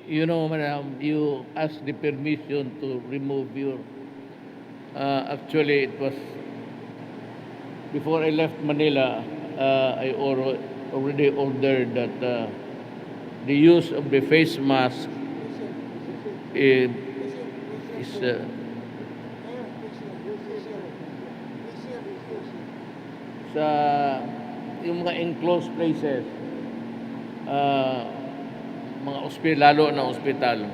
You know, madam, you asked the permission to remove your. Actually, it was before I left Manila. I already ordered that the use of the face mask is, is sa yung mga enclosed places, uh, mga lalo na ospital.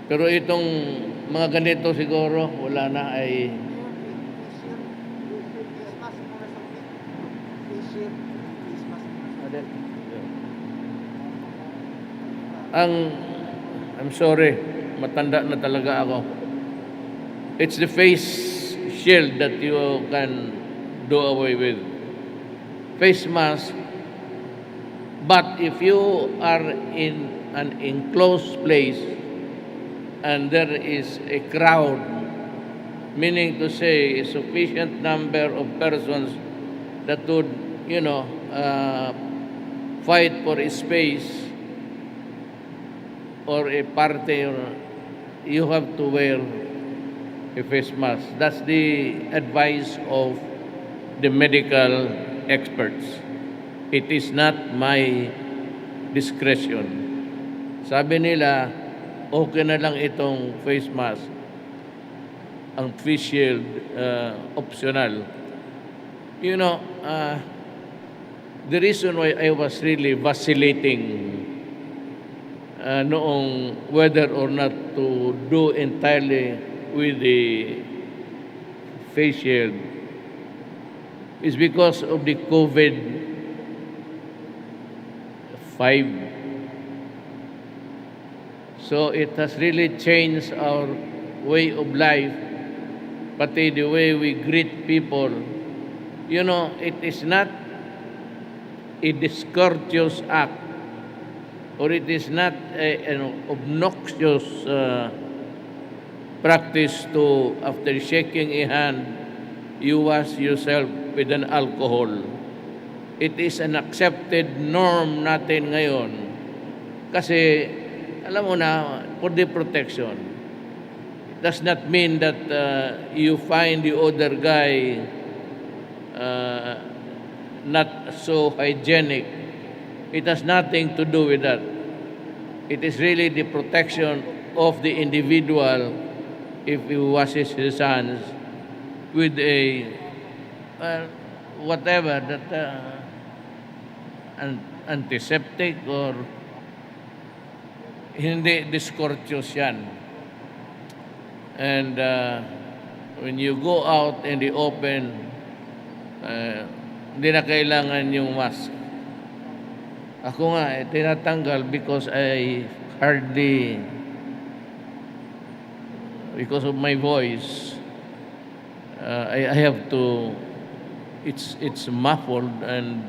Pero itong mga ganito siguro, wala na ay... I'm sorry, matanda na talaga ako. It's the face shield that you can do away with. Face mask. But if you are in an enclosed place and there is a crowd, meaning to say a sufficient number of persons that would, fight for a space or a party, you have to wear a face mask. That's the advice of the medical experts. It is not my discretion. Sabi nila, okay na lang itong face mask. Ang face shield, optional. The reason why I was really vacillating noong whether or not to do entirely with the face shield is because of the COVID-5. So it has really changed our way of life, pati the way we greet people. It is not a discourteous act, or it is not an obnoxious practice to, after shaking a hand, you wash yourself with an alcohol. It is an accepted norm natin ngayon. Kasi, alam mo na, for the protection. It does not mean that you find the other guy not so hygienic. It has nothing to do with that. It is really the protection of the individual if he washes his hands with a whatever that antiseptic or hindi discourteous yan. And when you go out in the open, hindi na kailangan yung mask. Ako nga, tinatanggal because because of my voice, I have to, it's muffled and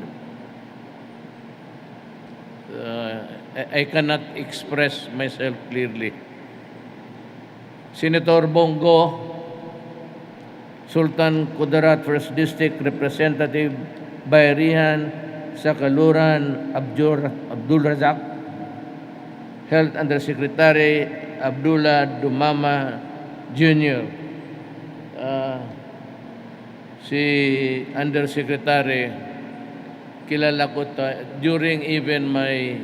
I cannot express myself clearly. Senator Bongo, Sultan Kudarat, 1st District Representative Bayrihan, Sakaluran, Abdul Razak, Health Undersecretary Abdullah Dumama Jr. Si Undersecretary, kilala ko during even my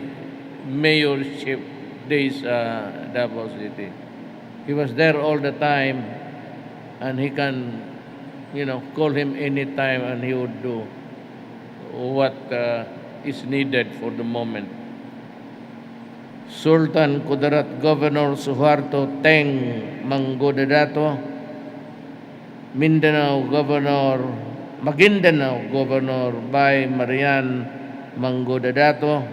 mayorship days Davao City. He was there all the time, and he can, call him anytime, and he would do what is needed for the moment. Sultan Kudarat Governor Suharto Teng Mangudadato, Maguindanao Governor by Marian Mangudadato,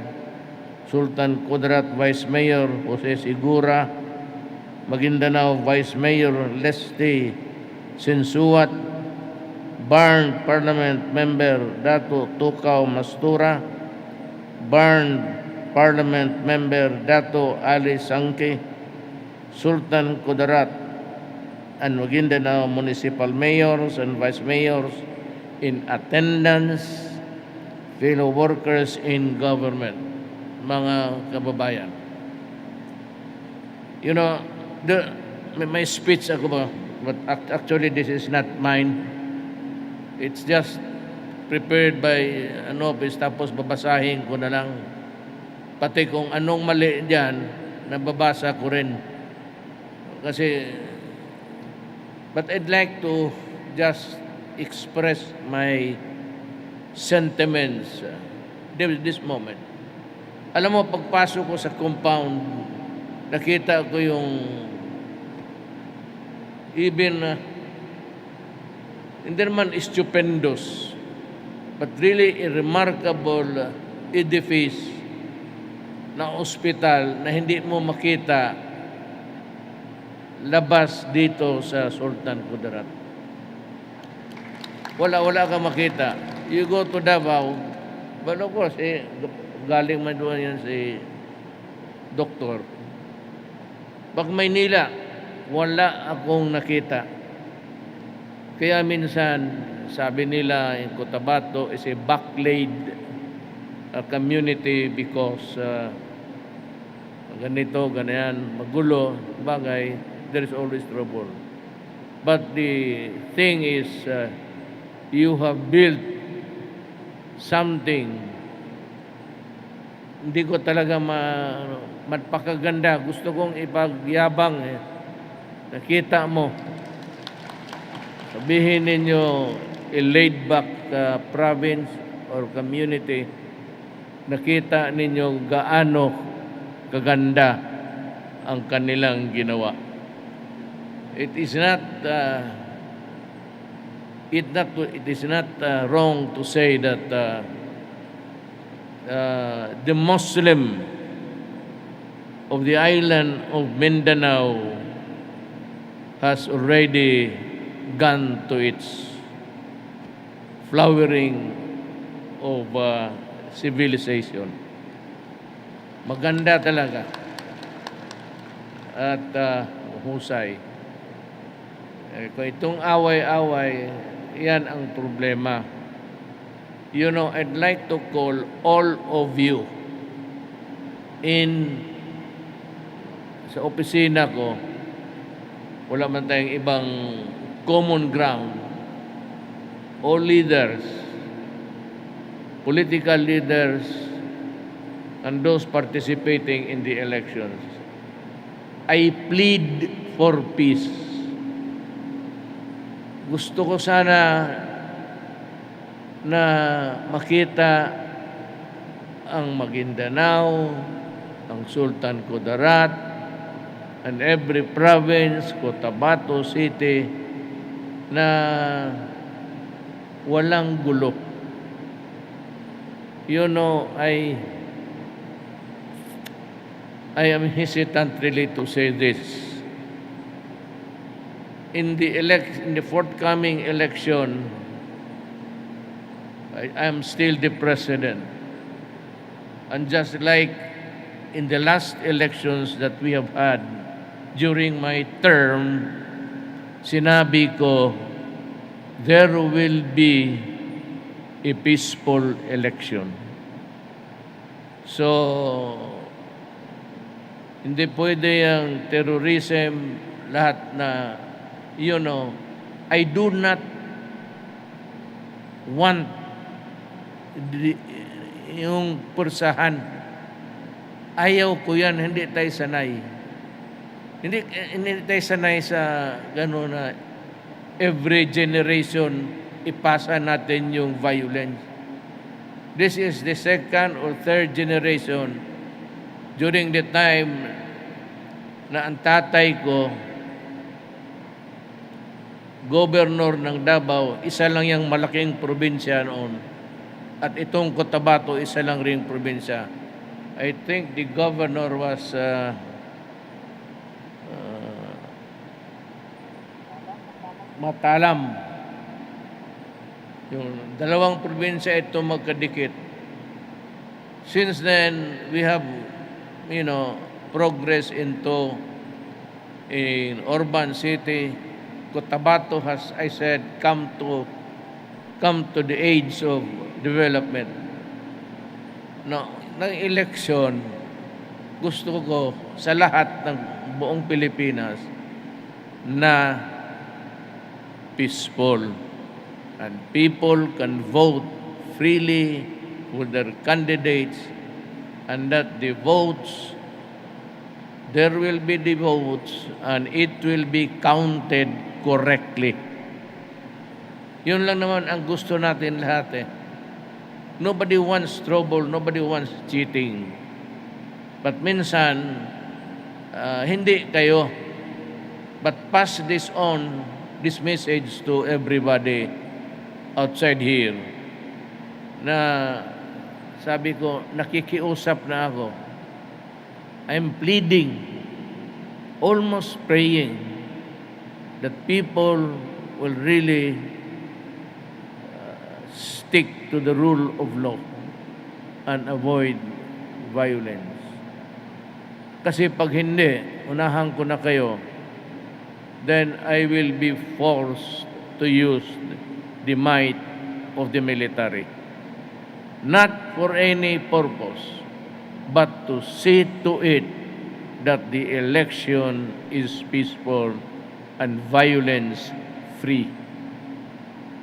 Sultan Kudarat Vice Mayor Jose Sigura, Maguindanao Vice Mayor Leste Sensuat, Barn Parliament Member Dato Tukaw Mastura, Barn Parliament Member Dato Ali Sangke, Sultan Kudarat, and Maguindanao Municipal Mayors and Vice Mayors in attendance, fellow workers in government, mga kababayan. You know, my speech ako ba, but actually this is not mine. It's just prepared by office, tapos babasahin ko na lang. Pati kung anong mali diyan, nababasa ko rin. Kasi, but I'd like to just express my sentiments this moment. Alam mo, pagpasok ko sa compound, nakita ko yung even hindi naman stupendous, but really a remarkable edifice na ospital na hindi mo makita labas dito sa Sultan Kudarat. Wala ka makita. You go to Davao, but of course, galing man doon yan si doktor. Pag Maynila, wala akong nakita. Kaya minsan, sabi nila, yung Cotabato is a backlayed community because ganito, ganyan, magulo, bagay, there is always trouble. But the thing is, you have built something. Hindi ko talaga magpakaganda. Gusto kong ipagyabang. Nakita mo. Sabihin ninyo, a laid-back province or community, nakita ninyo gaano kaganda ang kanilang ginawa. It is not wrong to say that the Muslim of the island of Mindanao has already gone to its flowering of civilization. Maganda talaga at husay. Kung itong away-away, yan ang problema. You know, I'd like to call all of you sa opisina ko, wala man tayong ibang common ground. All leaders, political leaders, and those participating in the elections, I plead for peace. Gusto ko sana na makita ang Maguindanao, ang Sultan Kudarat, and every province, Cotabato City, na walang gulo. You know, I am hesitant really to say this. In the forthcoming election, I am still the president. And just like in the last elections that we have had during my term, sinabi ko, there will be a peaceful election. So, hindi pwede ang terrorism, lahat na, you know, I do not want yung pursahan. Ayaw ko yan, hindi tayo sanay. Hindi tayo sanay sa gano'n na every generation ipasa natin yung violence. This is the second or third generation during the time na ang tatay ko, governor ng Davao, isa lang yung malaking probinsya noon. At itong Cotabato, isa lang ring probinsya. I think the governor was Matalam. Yung dalawang probinsya ito magkadikit. Since then, we have, you know, progress into in urban city. Cotabato has, I said, come to the age of development. No, ng election, gusto ko sa lahat ng buong Pilipinas na peaceful and people can vote freely for their candidates and that the votes, there will be the votes and it will be counted correctly. Yun lang naman ang gusto natin lahat eh. Nobody wants trouble, nobody wants cheating. But minsan, hindi kayo. But pass this on, this message to everybody outside here. Na sabi ko, nakikiusap na ako. I'm pleading, almost praying, that people will really stick to the rule of law and avoid violence. Kasi pag hindi, unahan ko na kayo, then I will be forced to use the might of the military. Not for any purpose, but to see to it that the election is peaceful and violence-free.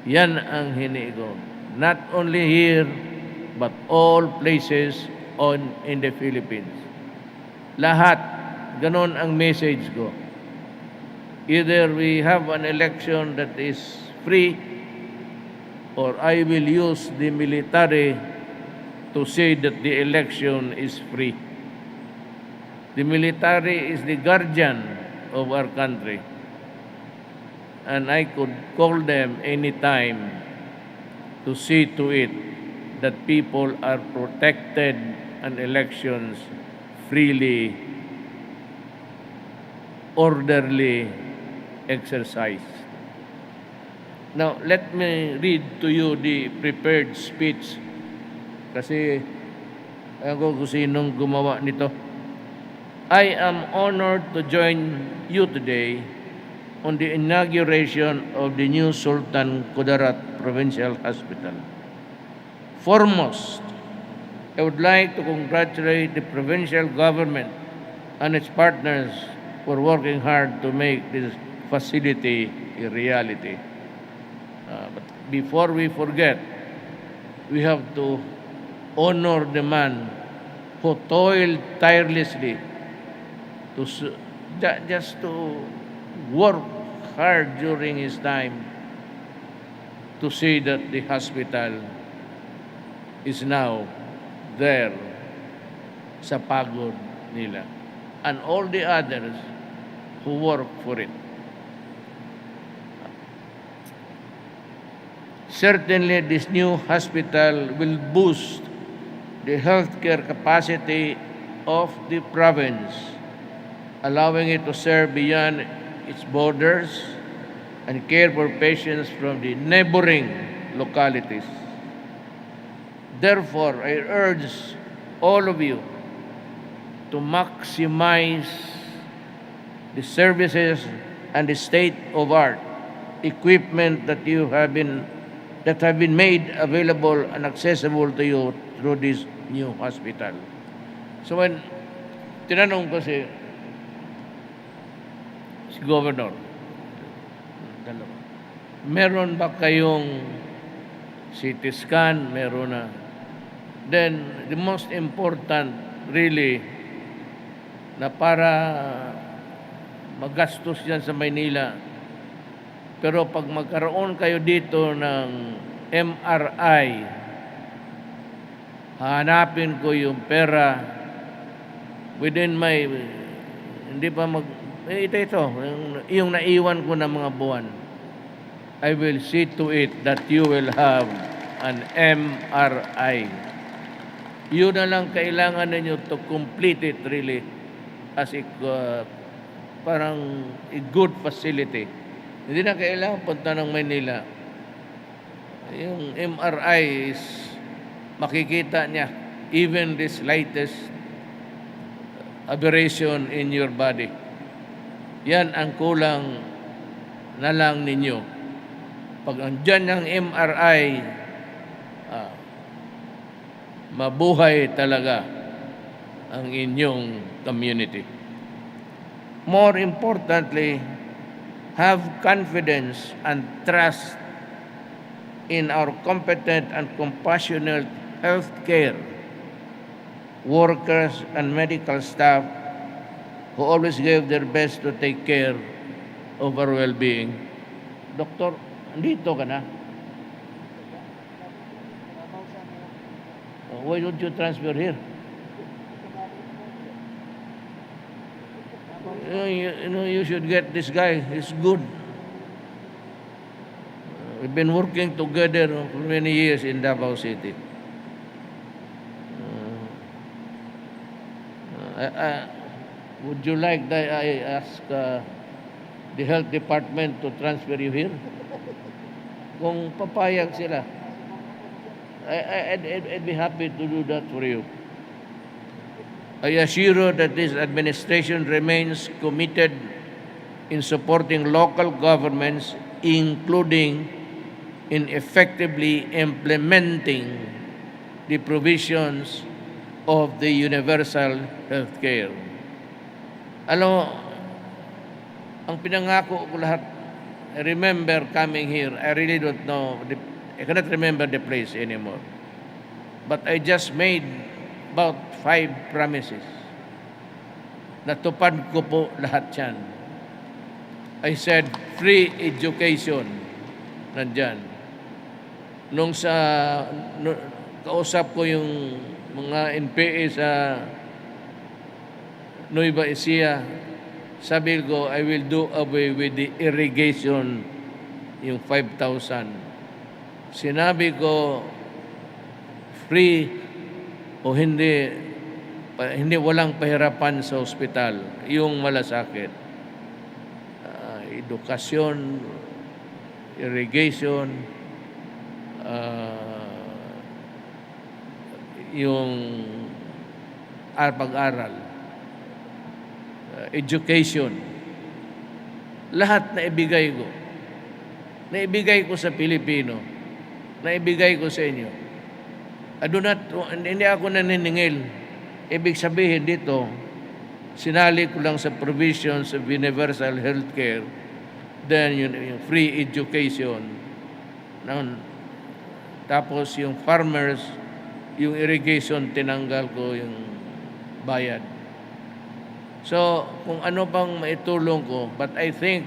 Yan ang hinigo. Not only here, but all places in the Philippines. Lahat, ganon ang message ko. Either we have an election that is free, or I will use the military to say that the election is free. The military is the guardian of our country. And I could call them anytime to see to it that people are protected and elections freely, orderly exercised. Now, let me read to you the prepared speech kasi ako kung sinong gumawa nito. I am honored to join you today on the inauguration of the new Sultan Kudarat Provincial Hospital. Foremost, I would like to congratulate the provincial government and its partners for working hard to make this facility a reality. But before we forget, we have to honor the man who toiled tirelessly to just to work hard during his time to see that the hospital is now there sa pagod nila and all the others who work for it. Certainly, this new hospital will boost the healthcare capacity of the province, allowing it to serve beyond its borders and care for patients from the neighboring localities. Therefore, I urge all of you to maximize the services and the state-of-art equipment that have been made available and accessible to you through this new hospital. So when tinanong ko si Governor, meron ba kayong CT scan? Meron na. Then, the most important really na para magastos yan sa Maynila. Pero pag magkaroon kayo dito ng MRI, hanapin ko yung pera within my, hindi pa ito, yung naiwan ko na mga buwan. I will see to it that you will have an MRI. Yun na lang kailangan ninyo to complete it really as a parang a good facility. Hindi na kailangan punta ng Manila. Yung MRI is makikita niya even the slightest aberration in your body. Yan ang kulang na lang ninyo. Pag andyan ng MRI, mabuhay talaga ang inyong community. More importantly, have confidence and trust in our competent and compassionate healthcare workers and medical staff who always gave their best to take care of our well-being. Doktor, dito ka na? Why don't you transfer here? You should get this guy. He's good. We've been working together for many years in Davao City. Would you like that I ask the health department to transfer you here? Kung papayag sila, I'd be happy to do that for you. I assure you that this administration remains committed in supporting local governments, including in effectively implementing the provisions of the universal health care. Alam mo, ang pinangako ko lahat, I remember coming here, I really don't know, I cannot remember the place anymore. But I just made about 5 promises. Natupad ko po lahat yan. I said, free education, nandyan. Nung kausap ko yung mga NPA sa Nueva Ecija, sabi ko, I will do away with the irrigation, yung 5,000. Sinabi ko, free o hindi walang pahirapan sa ospital, yung malasakit. Edukasyon, irrigation, yung pag-aral, education, lahat na ibigay ko. Naibigay ko sa Pilipino, naibigay ko sa inyo. Hindi ako naniningil. Ibig sabihin dito, sinali ko lang sa provisions of universal health care, then yung free education, tapos yung farmers, yung irrigation, tinanggal ko yung bayad. So, kung ano pang maitulong ko, but I think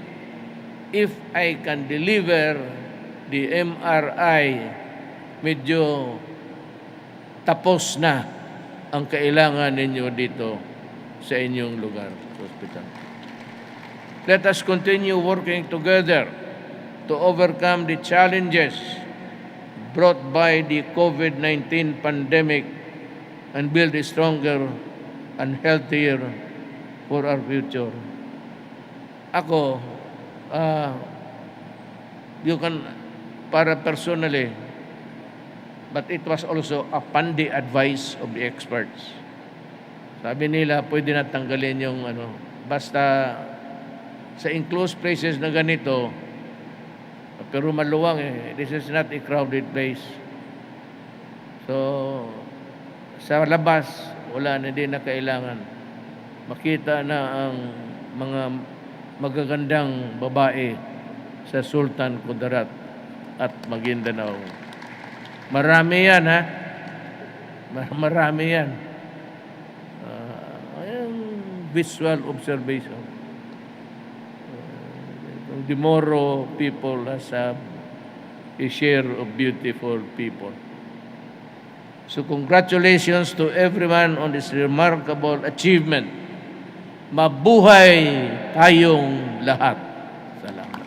if I can deliver the MRI, medyo tapos na ang kailangan ninyo dito sa inyong lugar, hospital. Let us continue working together to overcome the challenges brought by the COVID-19 pandemic and build a stronger and healthier for our future. Ako, you can, para personally, but it was also upon the advice of the experts. Sabi nila, pwede na tanggalin yung basta sa enclosed places na ganito, pero maluwang this is not a crowded place. So, sa labas, wala na din na kailangan. Makita na ang mga magagandang babae sa Sultan, Kudarat at Maguindanao. Marami yan, ha? Marami yan. Visual observation. The Moro people has a share of beautiful people. So congratulations to everyone on this remarkable achievement. Mabuhay tayong lahat. Salamat.